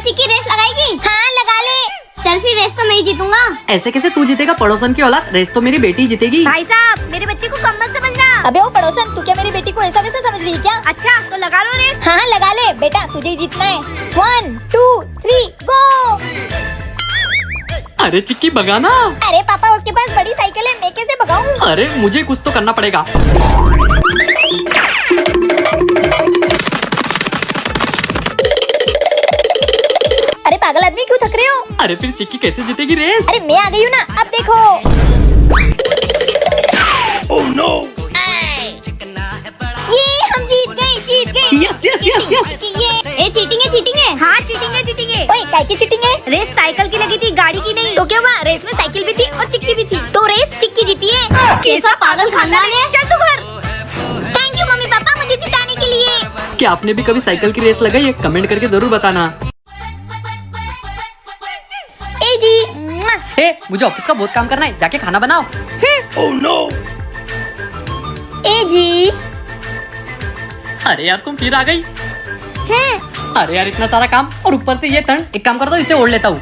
चल चिक्की रेस लगाएगी? हाँ लगा ले। चल फिर रेस तो मैं ही जीतूंगा। ऐसे कैसे तू जीतेगा? पड़ोसन की औलाद, रेस तो मेरी बेटी जीतेगी। भाई साहब मेरे बच्चे को कम मत समझना। अबे वो पड़ोसन, तू क्या मेरी बेटी को ऐसा वैसा समझ रही है क्या? अच्छा तो लगा लो रेस। हाँ लगा ले बेटा, तुझे ही जीतना है। 1 2 3 गो। अरे चिक्की भगाना। अरे पापा उसके पास बड़ी साइकिल है, मैं कैसे भगाऊं? अरे मुझे कुछ तो करना पड़ेगा। अरे पागल आदमी क्यों थक रहे हो? अरे फिर चिक्की कैसे जीतेगी रेस? अरे मैं आ गई हूँ ना, अब देखो। Oh no. ये हम जीत गए। Yes yes yes yes. ये चीटिंग है। हाँ चीटिंग है। ओए काय की चीटिंग है? रेस साइकिल की लगी थी, गाड़ी की नहीं। तो क्या हुआ? रेस में साइकिल भी थी और चिक्की भी थी, तो रेस चिक्की जीती है। कैसा पागल खानदान है। चल तू घर। थैंक यू मम्मी पापा मुझे जिताने के लिए। क्या आपने भी कभी साइकिल की रेस लगाई है? कमेंट करके जरूर बताना। ए जी। ए, मुझे ऑफिस का बहुत काम करना है, जाके खाना बनाओ। Oh no. ए जी। अरे यार तुम फिर आ गई। अरे यार इतना सारा काम और ऊपर से ये ठंड। एक काम करता हूँ, इसे ओढ़ लेता हूँ।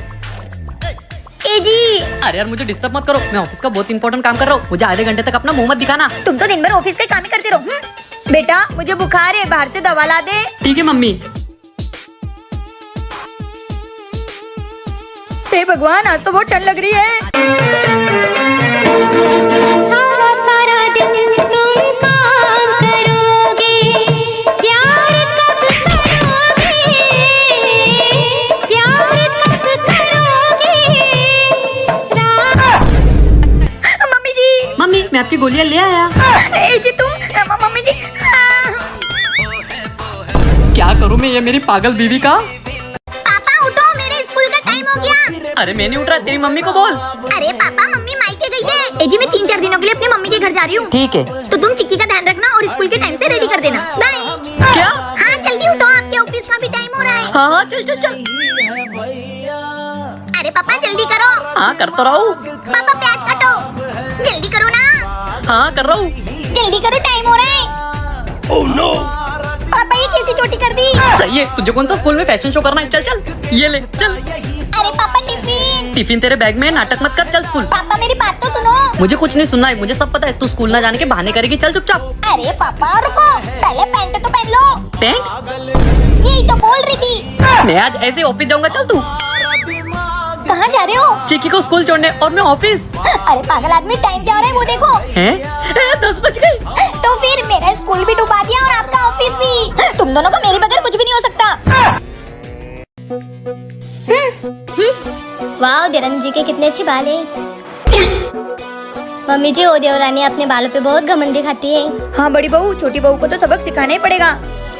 ए जी। अरे यार मुझे डिस्टर्ब मत करो, मैं ऑफिस का बहुत इंपॉर्टेंट काम कर रहा हूँ। मुझे आधे घंटे तक अपना मुंह मत दिखाना। तुम तो दिन भर ऑफिस के काम ही करते रहो। बेटा मुझे बुखार है, बाहर से दवा ला दे। ठीक है मम्मी। हे भगवान आज तो बहुत ठंड लग रही है। सारा दिन तुम काम करोगे, प्यार कब करोगे, प्यार कब करोगे। मम्मी जी। मम्मी मैं आपकी गोलियां ले आया। ए जी तुम। मम्मी जी। क्या करूँ मैं ये मेरी पागल बीवी का? पापा उठो, मेरे स्कूल का टाइम हो गया। अरे मैं नहीं उठ रहा, तेरी मम्मी को बोल। अरे पापा मम्मी मायके गई है। ए जी मैं 3-4 दिनों के लिए अपनी मम्मी के घर जा रही हूँ। ठीक है। तो तुम चिक्की का ध्यान रखना और स्कूल के टाइम से रेडी कर देना। बाय। क्या? हाँ जल्दी उठो, आपके ऑफिस का भी टाइम हो रहा है। हाँ हाँ चल चल चल। अरे पापा जल्दी करो। हाँ करता रहा हूँ। पापा प्याज काटो, जल्दी करो ना। हाँ कर रहा हूँ। जल्दी करो टाइम हो रहा है। Oh no. पापा ये कैसी चोटी कर दी? सही है, तुझे कौन सा स्कूल में फैशन शो करना है? चल चल ये ले चल। अरे पापा टिफिन। टिफिन तेरे बैग में है, नाटक मत कर, चल स्कूल। पापा मेरी बात तो सुनो। मुझे कुछ नहीं सुनना है, मुझे सब पता है। तू स्कूल ना जाने के बहाने करेगी, चल चुपचाप। अरे पापा रुको, पहले पैंट तो पहन लो। पैंट? यही तो बोल रही थी। मैं आज ऐसे ऑफिस जाऊंगा, चल तू। कहाँ जा रहे हो? चिक्की को स्कूल छोड़ने, और मैं ऑफिस। अरे पागल आदमी टाइम क्या हो रहा है वो देखो। हैं? 10 बज गए। तो फिर मेरा स्कूल भी डुबा दिया और आपका ऑफिस भी। तुम दोनों का मेरे बगैर कुछ भी नहीं हो सकता। वाह देवरानी जी के कितने अच्छे बाल हैं। मम्मी जी, ओ देवरानी अपने बालों पे बहुत घमंड दिखाती है। हाँ बड़ी बहू, छोटी बहू को तो सबक सिखाना ही पड़ेगा।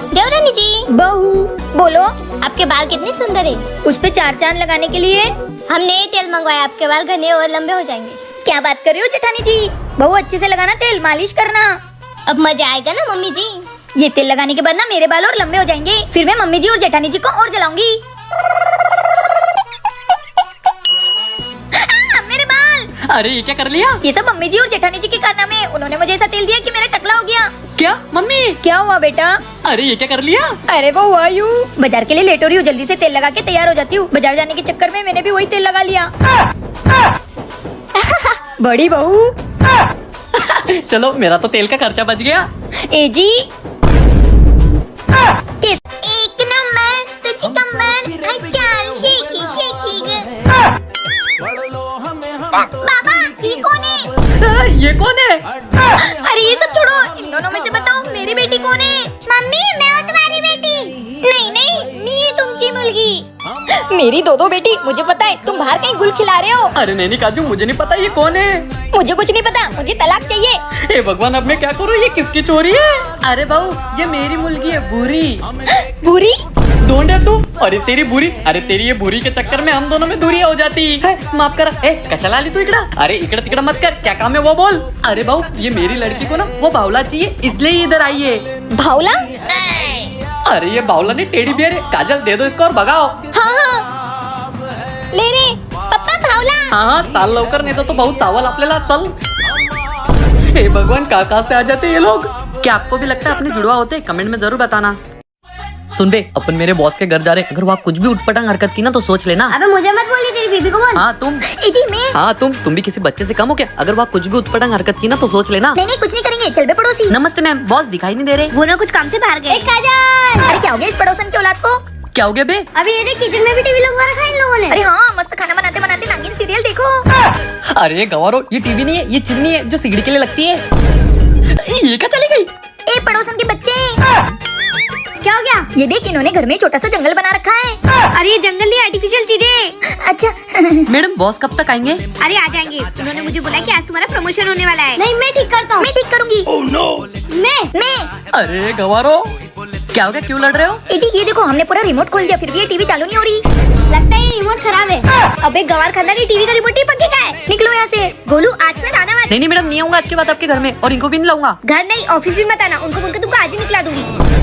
देवरानी जी। बहू बोलो। आपके बाल कितने सुंदर है। उस पे 4 चांद लगाने के लिए हमने तेल मंगवाया, आपके बाल घने और लंबे हो जाएंगे। क्या बात कर रही हो जेठानी जी? बहू अच्छे से लगाना तेल, मालिश करना। अब मजा आएगा ना मम्मी जी। ये तेल लगाने के बाद ना मेरे बाल और लंबे हो जाएंगे, फिर मैं मम्मी जी और जेठानी जी को और जलाऊंगी। मेरे बाल। अरे ये क्या कर लिया? ये सब मम्मी जी और जेठानी जी के कारनामे हैं। उन्होंने मुझे ऐसा तेल दिया कि मेरा टकला हो गया। क्या मम्मी? क्या हुआ बेटा? अरे ये क्या कर लिया? अरे वो हुआ यूं, बाजार के लिए लेट हो रही हूँ, जल्दी से तेल लगा के तैयार हो जाती हूँ। बाजार जाने के चक्कर में मैंने भी वही तेल लगा लिया। बड़ी बहू। चलो मेरा तो तेल का खर्चा बच गया। ए जी। एक नंबर तुझी कमर, चल शेकी शेकी। बाबा ये कौन है? ये कौन है? अरे ये सब छोड़ो, इन दोनों में से बताओ मेरी बेटी कौन है? मम्मी मैं हूँ तुम्हारी बेटी। नहीं नहीं मैं ये तुमची मुलगी। मेरी 2 बेटी, मुझे पता है तुम बाहर कहीं गुल खिला रहे हो। अरे नहीं काजू, मुझे नहीं पता ये कौन है। मुझे कुछ नहीं पता, मुझे तलाक चाहिए। हे भगवान अब मैं क्या करूँ? ये किसकी चोरी है? अरे बहू ये मेरी मुलगी है, बुरी। बुरी? ढूंढ है तू? अरे तेरी बुरी, अरे तेरी ये बुरी के चक्कर में हम दोनों में दूरी हो जाती है। माफ कर। कचला ली तू इकड़ा? अरे इकड़ा तिकड़ा मत कर, क्या काम है वो बोल। अरे बहू ये मेरी लड़की को ना वो बावला चाहिए, इसलिए इधर आई है। भावला? अरे ये बावला नहीं, टेडी बियर है। काजल दे दो इसको और भगाओ। हाँ हाँ ले रे पप्पा भावला। हाँ चाल लवकर, नहीं तो बहुत चावल आपल्याला चल। हे भगवान कहाँ से आ जाते ये लोग। क्या आपको भी लगता है अपने जुड़वा होते? कमेंट में जरूर बताना। सुन बे, अपन मेरे बॉस के घर जा रहे, अगर वहाँ कुछ भी उठपटांग हरकत की ना तो सोच लेना। अबे मुझे मत बोली, तेरी बीबी को बोल। हाँ तुम, जी मैं। हाँ तुम भी किसी बच्चे से कम हो क्या? अगर वहाँ कुछ भी उठपटांग हरकत की ना तो सोच लेना। नहीं नहीं कुछ नहीं करेंगे, चल बे पड़ोसी। नमस्ते मैम, बॉस दिखाई नहीं दे रहे। वो ना कुछ काम से बाहर गए। काजल, अरे क्या हो गया इस पड़ोसन के औलाद को? क्या हो गया बे? अभी ये देख किचन में भी टीवी लगवा रखा है इन लोगों ने। अरे हाँ, मस्त खाना बनाते बनाते नागिन सीरियल देखो। अरे गवारो, ये टीवी नहीं है, ये चिमनी है जो सिगड़ी के लिए लगती है। ये क्या चली गई? ए पड़ोसन के बच्चे, क्या हो गया? ये देख इन्होंने घर में छोटा सा जंगल बना रखा है। अरे ये जंगल नहीं, आर्टिफिशियल चीजें। अच्छा मैडम बॉस कब तक आएंगे? अरे आ जाएंगे, उन्होंने मुझे बोला कि आज तुम्हारा प्रमोशन होने वाला है। नहीं मैं ठीक करता हूँ। मैं ठीक करूंगी। मैं अरे गवारो, क्या हो गया, क्यों लड़ रहे हो? ए जी ये देखो, हमने पूरा रिमोट खोल दिया फिर भी ये टीवी चालू नहीं हो रही। लगता है ये रिमोट खराब है। अबे गवार खानदान, ये टीवी का रिमोट ही पक्के का है। निकलो यहाँ से। गोलू आज मैं आना मत। नहीं मैडम, नहीं आऊंगा आज के बाद आपके घर में, और इनको भी नहीं लाऊंगा। घर नहीं ऑफिस भी मत आना, उनको बोलकर तुमको आज ही निकला दूंगी।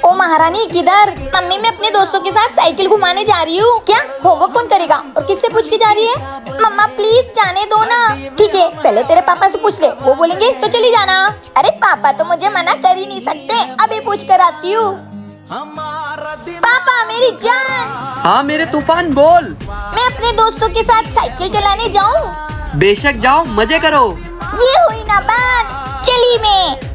ओ महारानी किधर? मम्मी मैं अपने दोस्तों के साथ साइकिल घुमाने जा रही हूँ। क्या होमवर्क कौन करेगा और किससे पूछ के जा रही है? मम्मा प्लीज जाने दो ना। ठीक है पहले तेरे पापा से पूछ ले, वो बोलेंगे तो चली जाना। अरे पापा तो मुझे मना कर ही नहीं सकते, अभी पूछ कर आती हूँ। पापा मेरी जान। हाँ मेरे तूफान बोल। मैं अपने दोस्तों के साथ साइकिल चलाने जाऊँ? बेशक जाओ, मजे करो। ये हुई ना बात, चली मैं।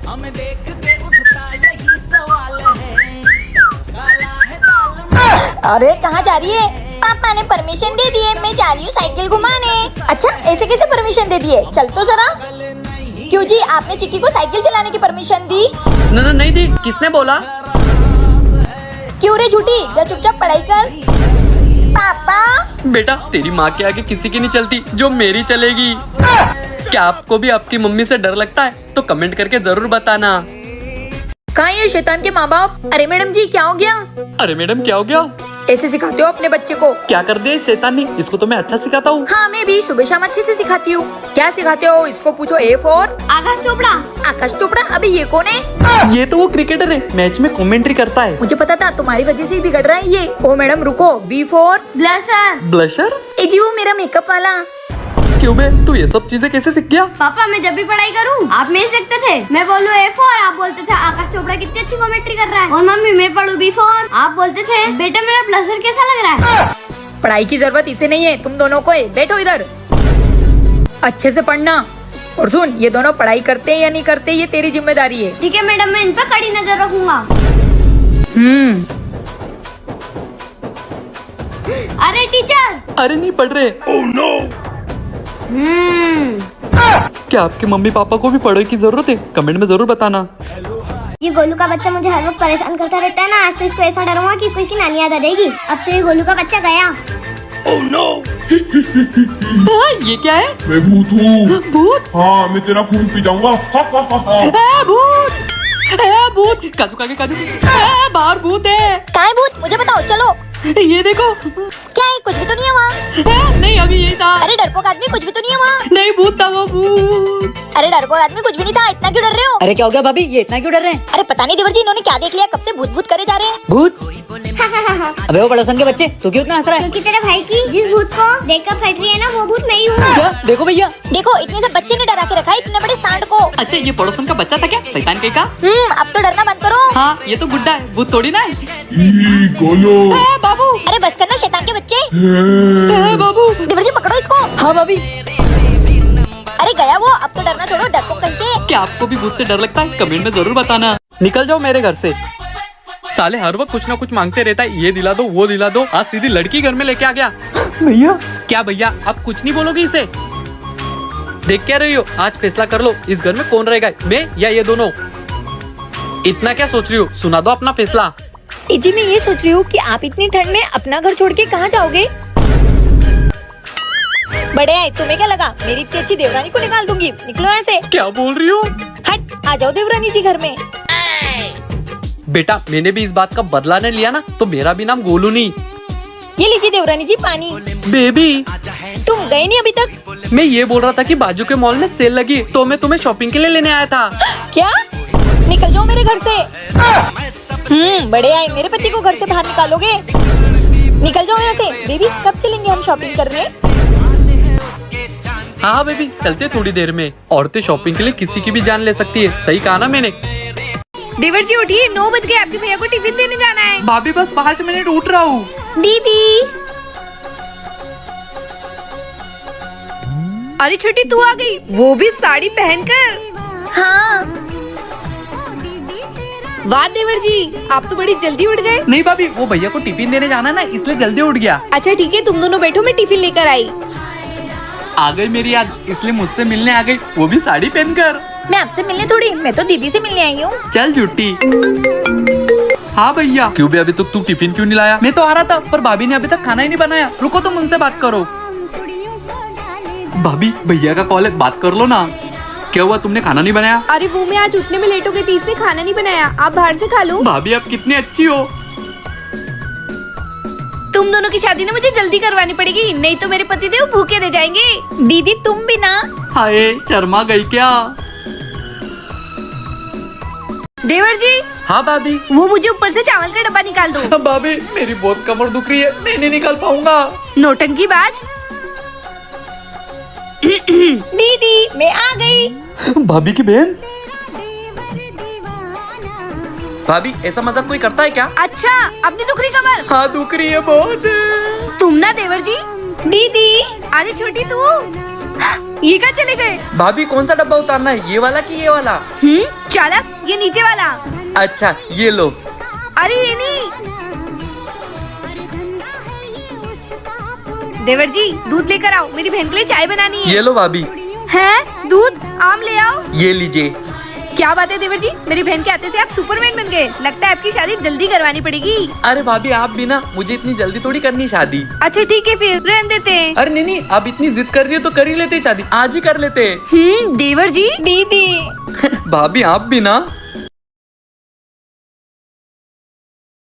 अरे कहाँ जा रही है? पापा ने परमिशन दे दिए, मैं जा रही हूँ साइकिल घुमाने। अच्छा ऐसे कैसे परमिशन दे दिए? चल तो जरा। क्यों जी आपने चिक्की को साइकिल चलाने की परमिशन दी? नहीं दी, किसने बोला? क्यों रे झूठी, जा चुपचाप पढ़ाई कर। पापा बेटा तेरी माँ के आगे किसी की नहीं चलती जो मेरी चलेगी। क्या आपको भी आपकी मम्मी से डर लगता है? तो कमेंट करके जरूर बताना। कहाँ ये शैतान के माँ बाप? अरे मैडम जी क्या हो गया? अरे मैडम क्या हो गया? ऐसे सिखाते हो अपने बच्चे को? क्या कर दिया इस शैतान ने? इसको तो मैं अच्छा सिखाता हूँ। हाँ मैं भी सुबह शाम अच्छे से सिखाती हूँ। क्या सिखाते हो? इसको पूछो। ए फॉर आकाश चोपड़ा। आकाश चोपड़ा? अबे ये कौन है? ये तो वो क्रिकेटर है, मैच में कमेंट्री करता है। मुझे पता था, तुम्हारी वजह से ही बिगड़ रहा है ये। ओ मैडम रुको, बी फॉर ब्लशर। ब्लशर? ए जी वो मेरा मेकअप वाला। क्यों बे, तू ये सब चीजें कैसे सीख गया? पापा मैं जब भी पढ़ाई करूँ आप मेरे देखते थे, मैं बोलूँ ए फॉर आप बोलते थे आकाश चोपड़ा कितनी अच्छी कॉमेंट्री कर रहा है, और मम्मी मैं पढ़ूँ बी फॉर आप बोलते थे बेटा मेरा ब्लशर कैसा लग रहा है। पढ़ाई की जरूरत इसे नहीं है, तुम दोनों को है। बैठो इधर, अच्छे से पढ़ना। और सुन, ये दोनों पढ़ाई करते हैं या नहीं करते ये तेरी जिम्मेदारी है। ठीक है मैडम, मैं इन पर कड़ी नजर रखूंगा। अरे टीचर। अरे नहीं पढ़ रहे। क्या आपके मम्मी पापा को भी पढ़ाई की जरूरत है? कमेंट में जरूर बताना। ये गोलू का बच्चा मुझे हर वक्त परेशान करता रहता है ना, आज तो इसको ऐसा डरूंगा कि इसको इसकी नानी याद आ जाएगी। अब तो ये गोलू का बच्चा गया। ये क्या है? मैं भूत हूँ। भूत? हाँ मैं तेरा खून पी जाऊंगा। भूत काजू काजू काजू, बाहर भूत है। कहाँ है भूत? मुझे बताओ। चलो ये देखो। क्या है? कुछ भी तो नहीं है वहाँ। नहीं अभी यही था। अरे डरपोक आदमी, कुछ भी तो नहीं है वहाँ। नहीं भूत था वो, भूत। अरे डरपोक आदमी कुछ भी नहीं था, इतना क्यों डर रहे हो? अरे क्या हो गया भाभी, ये इतना क्यों डर रहे हैं? अरे पता नहीं देवर जी, इन्होंने क्या देख लिया, कब से भूत भूत करे जा रहे हैं। भूत? अबे वो पड़ोसन के बच्चे, तू क्यों इतना हंस रहा है? क्योंकि तेरे भाई की जिस भूत को देखकर फट रही है ना, वो भूत मैं ही हूँ। क्या? देखो भैया। देखो इतने से बच्चे ने डरा के रखा है, इतने बड़े सांड को। अच्छा ये पड़ोसन का बच्चा था क्या? शैतान कहीं का? अब तो डरना बंद करो। हाँ ये तो गुड्डा है, भूत थोड़ी ना है। ई, गोलो। बाबू। अरे बस करना शैतान के बच्चे। बाबू। देवर जी पकड़ो इसको। हाँ भाभी। अरे गया वो, अब तो डरना छोड़ो, डरपोक करके। क्या आपको भी भूत से डर लगता है? कमेंट में जरूर बताना। निकल जाओ मेरे घर से। साले हर वक्त कुछ ना कुछ मांगते रहता है, ये दिला दो वो दिला दो। आज सीधी लड़की घर में लेके आ गया। भैया। क्या भैया? आप कुछ नहीं बोलोगे इसे? देख क्या रही हो? आज फैसला कर लो, इस घर में कौन रहेगा, मैं या ये दोनों? इतना क्या सोच रही हो? सुना दो अपना फैसला। जी मैं ये सोच रही हूँ कि आप इतनी ठंड में अपना घर छोड़ के कहाँ जाओगे? बड़े आए, तुम्हें क्या लगा मेरी इतनी अच्छी देवरानी को निकाल दूंगी? निकलो यहाँ से। क्या बोल रही हो? हट, आ जाओ देवरानी जी घर में। बेटा मैंने भी इस बात का बदला नहीं लिया ना, तो मेरा भी नाम गोलू नहीं। ये लीजिए देवरानी जी पानी। बेबी तुम गए नहीं अभी तक? मैं ये बोल रहा था कि बाजू के मॉल में सेल लगी, तो मैं तुम्हें शॉपिंग के लिए लेने आया था। क्या? निकल जाओ मेरे घर से। बड़े आए, मेरे पति को घर से बाहर निकालोगे? निकल जाओ यहाँ से। बेबी कब चलेंगे हम शॉपिंग करने? हाँ बेबी चलते थोड़ी देर में। औरतें शॉपिंग के लिए किसी की भी जान ले सकती है, सही कहा ना मैंने? देवर जी उठिए, 9 बज गए, आपके भैया को टिफिन देने जाना है। भाभी बस 5 मिनट उठ रहा हूँ। दीदी अरे छोटी तू आ गई, वो भी साड़ी पहनकर। हाँ वाह देवर जी, आप तो बड़ी जल्दी उठ गए। नहीं भाभी, वो भैया को टिफिन देने जाना ना, इसलिए जल्दी उठ गया। अच्छा ठीक है, तुम दोनों बैठो, मैं टिफिन लेकर आई। आ गई मेरी याद, इसलिए मुझसे मिलने आ गई, वो भी साड़ी पहनकर। मैं आपसे मिलने थोड़ी, मैं तो दीदी से मिलने आई हूँ। चल झूठी। हाँ भैया, क्यों भी अभी तक तू टिफिन क्यों नहीं लाया? मैं तो आ रहा था, पर भाभी ने अभी तक खाना ही नहीं बनाया। रुको तुम उनसे बात करो। भाभी भैया का कॉल है, बात कर लो ना। क्या हुआ, तुमने खाना नहीं बनाया? अरे वो मैं आज उठने में लेट हो गई थी, इसलिए खाना नहीं बनाया, आप बाहर से खा लो। भाभी आप कितनी अच्छी हो। तुम दोनों की शादी ना मुझे जल्दी करवानी पड़ेगी, नहीं तो मेरे पतिदेव भूखे रह जाएंगे। दीदी तुम भी ना। हाय शर्मा गई क्या? देवर जी, हाँ भाभी। वो मुझे ऊपर से चावल का डब्बा निकाल दो। भाभी मेरी बहुत कमर दुख रही है, मैं नहीं निकाल पाऊंगा। नौटंकी बाज। दीदी मैं आ गई। भाभी की बहन। भाभी ऐसा मजाक कोई करता है क्या? अच्छा, अपनी दुख रही कमर। हाँ दुख रही है बहुत। तुम ना देवर जी। दीदी अरे छोटी तू, ये कहाँ चले गए? भाभी कौन सा डब्बा उतारना है, ये वाला कि ये वाला? चालक, ये नीचे वाला। अच्छा ये लो। अरे ये नहीं। देवर जी दूध लेकर आओ, मेरी बहन के लिए चाय बनानी है। ये लो भाभी। हैं? दूध, आम ले आओ। ये लीजिए। क्या बात है देवर जी, मेरी बहन के आते से आप सुपरमैन बन गए। लगता है आपकी शादी जल्दी करवानी पड़ेगी। अरे भाभी आप भी ना, मुझे इतनी जल्दी थोड़ी करनी शादी। अच्छा ठीक है, फिर रहने देते हैं। अरे नहीं, आप इतनी जिद कर रही हो तो कर ही लेते शादी, आज ही कर लेते। देवर जी। दीदी भाभी आप भी ना।